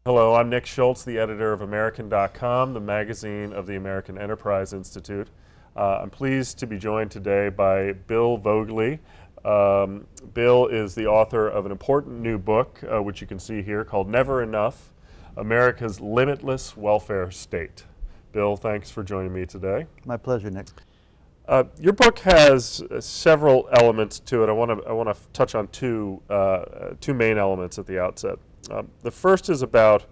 Hello, I'm Nick Schultz, the editor of American.com, the magazine of the American Enterprise Institute. I'm pleased to be joined today by Bill Voegeli. Bill is the author of an important new book, which you can see here, called Never Enough, America's Limitless Welfare State. Bill, thanks for joining me today. My pleasure, Nick. Your book has several elements to it. I want to touch on two main elements at the outset. The first is about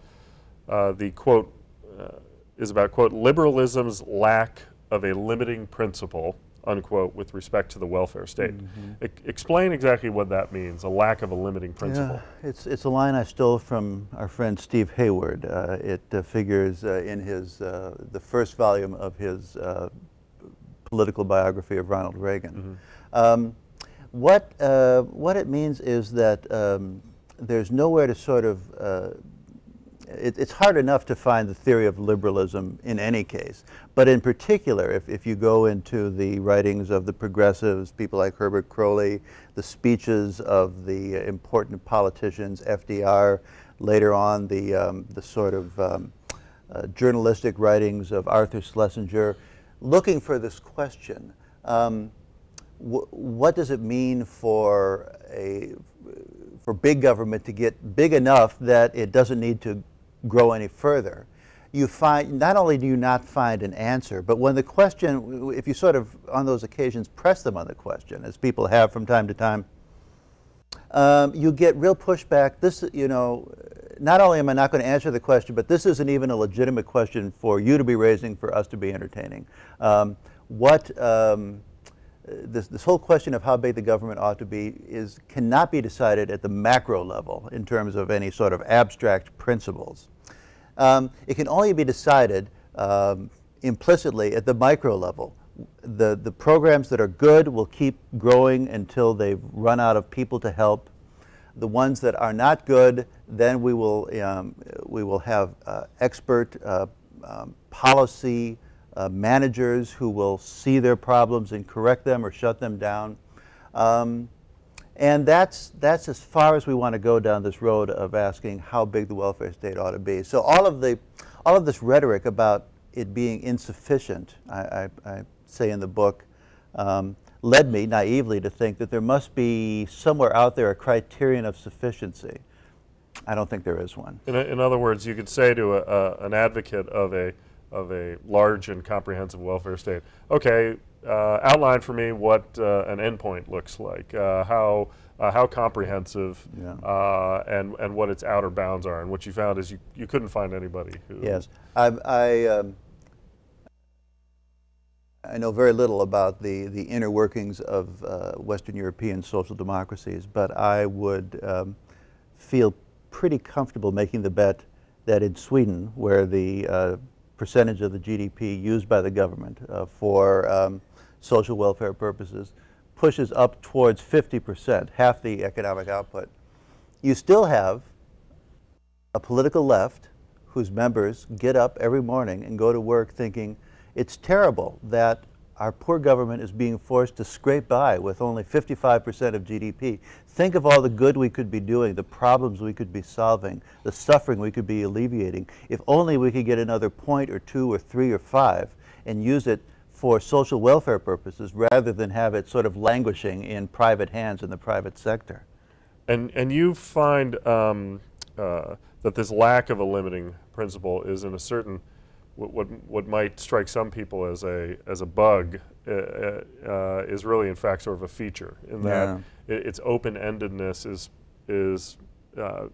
the quote quote liberalism's lack of a limiting principle unquote with respect to the welfare state. Explain exactly what that means, a lack of a limiting principle. Yeah, it's a line I stole from our friend Steve Hayward. It figures in his the first volume of his political biography of Ronald Reagan. What it means is that there's nowhere to sort of, it's hard enough to find the theory of liberalism in any case, but in particular, if you go into the writings of the progressives, people like Herbert Crowley, the speeches of the important politicians, FDR, later on the sort of journalistic writings of Arthur Schlesinger, looking for this question, what does it mean for big government to get big enough that it doesn't need to grow any further? You find, not only do you not find an answer, but when the question, if you sort of, on those occasions, press them on the question, as people have from time to time, you get real pushback. This, you know, not only am I not going to answer the question, but this isn't even a legitimate question for you to be raising, for us to be entertaining. This whole question of how big the government ought to be cannot be decided at the macro level in terms of any sort of abstract principles. It can only be decided implicitly at the micro level. The programs that are good will keep growing until they've run out of people to help. The ones that are not good, then we will have expert policy managers who will see their problems and correct them or shut them down. And that's as far as we want to go down this road of asking how big the welfare state ought to be. So all of this rhetoric about it being insufficient, I say in the book, led me naively to think that there must be somewhere out there a criterion of sufficiency. I don't think there is one. In other words, you could say to an advocate of a large and comprehensive welfare state, okay, outline for me what an endpoint looks like, how comprehensive, yeah, and what its outer bounds are. And what you found is you couldn't find anybody who... Yes. I know very little about the inner workings of Western European social democracies, but I would feel pretty comfortable making the bet that in Sweden, where the percentage of the GDP used by the government for social welfare purposes pushes up towards 50%, half the economic output, you still have a political left whose members get up every morning and go to work thinking it's terrible that our poor government is being forced to scrape by with only 55% of GDP. Think of all the good we could be doing, the problems we could be solving, the suffering we could be alleviating. If only we could get another point or two or three or five and use it for social welfare purposes rather than have it sort of languishing in private hands in the private sector. And you find that this lack of a limiting principle is in a certain, what might strike some people as a bug is really in fact sort of a feature in that its open-endedness is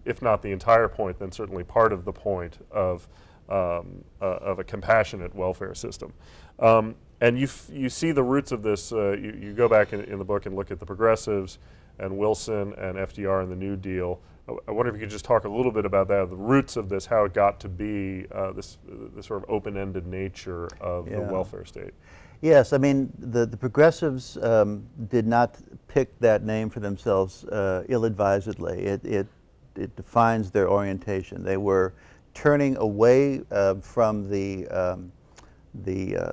if not the entire point, then certainly part of the point of a compassionate welfare system. And you see the roots of this. You go back in the book and look at the progressives and Wilson and FDR and the New Deal. I wonder if you could just talk a little bit about that, the roots of this, how it got to be this sort of open-ended nature of the welfare state. Yes, I mean, the progressives did not pick that name for themselves ill-advisedly. It defines their orientation. They were turning away from the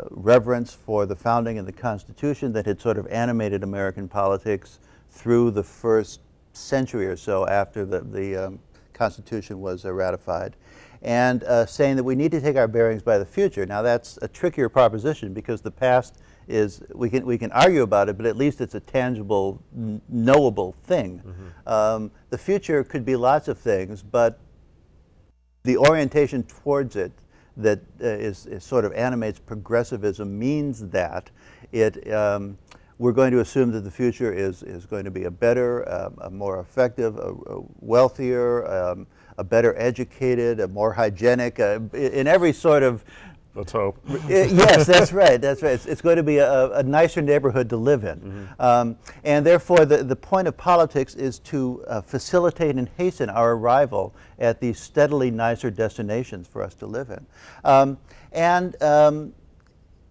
reverence for the founding and the Constitution that had sort of animated American politics through the first century or so after the Constitution was ratified, and saying that we need to take our bearings by the future. Now that's a trickier proposition because the past is, we can argue about it, but at least it's a tangible, knowable thing. The future could be lots of things, but the orientation towards it that is sort of animates progressivism means that we're going to assume that the future is going to be a better, a more effective, a wealthier, a better educated, a more hygienic, in every sort of. Let's hope. Yes, that's right. That's right. It's going to be a nicer neighborhood to live in, and therefore the point of politics is to facilitate and hasten our arrival at these steadily nicer destinations for us to live in. But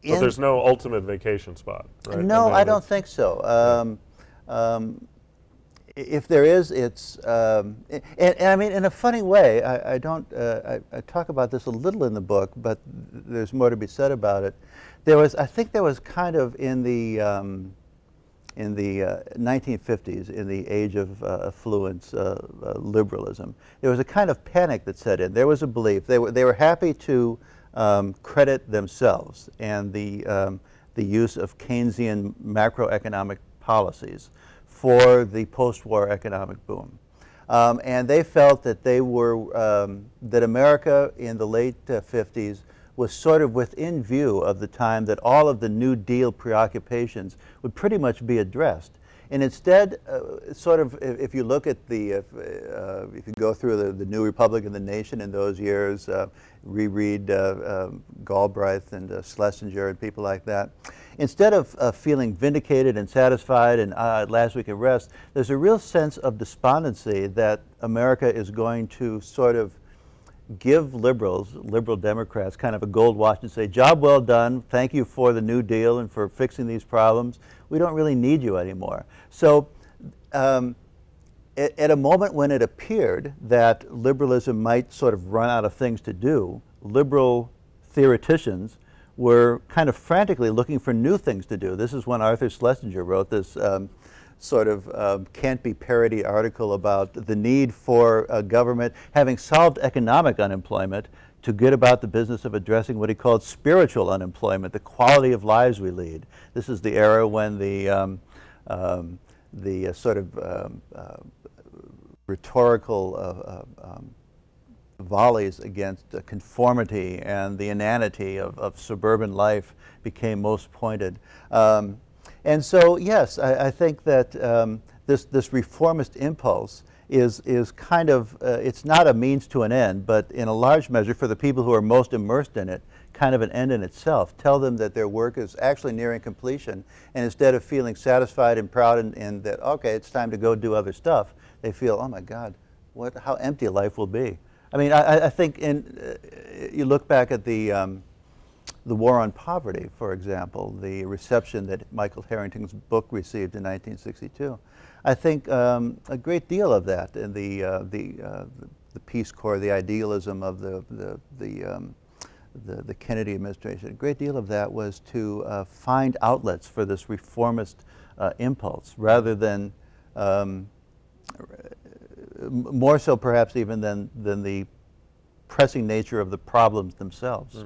there's no ultimate vacation spot, right? No, I don't think so. If there is, it's and I mean, in a funny way, I talk about this a little in the book, but there's more to be said about it. I think there was kind of in the 1950s, in the age of affluence liberalism, there was a kind of panic that set in. There was a belief they were happy to credit themselves and the use of Keynesian macroeconomic policies for the post-war economic boom. And they felt that that America in the late 50s was sort of within view of the time that all of the New Deal preoccupations would pretty much be addressed. And instead, sort of, if you look at if you go through the New Republic and the Nation in those years, reread Galbraith and Schlesinger and people like that, instead of feeling vindicated and satisfied and at last we can rest, there's a real sense of despondency that America is going to sort of give liberal Democrats, kind of a gold watch and say, job well done, thank you for the New Deal and for fixing these problems. We don't really need you anymore. So at a moment when it appeared that liberalism might sort of run out of things to do, liberal theoreticians were kind of frantically looking for new things to do. This is when Arthur Schlesinger wrote this sort of can't-be parody article about the need for government, having solved economic unemployment, to get about the business of addressing what he called spiritual unemployment, the quality of lives we lead. This is the era when the sort of rhetorical volleys against conformity and the inanity of suburban life became most pointed. And so, yes, I think that this reformist impulse is kind of, it's not a means to an end, but in a large measure for the people who are most immersed in it, kind of an end in itself. Tell them that their work is actually nearing completion, and instead of feeling satisfied and proud and that, okay, it's time to go do other stuff, they feel, oh my God, how empty life will be. I mean, I think you look back at the war on poverty, for example, the reception that Michael Harrington's book received in 1962. I think a great deal of that, and the Peace Corps, the idealism of the Kennedy administration, a great deal of that was to find outlets for this reformist impulse, rather than more so perhaps even than the pressing nature of the problems themselves.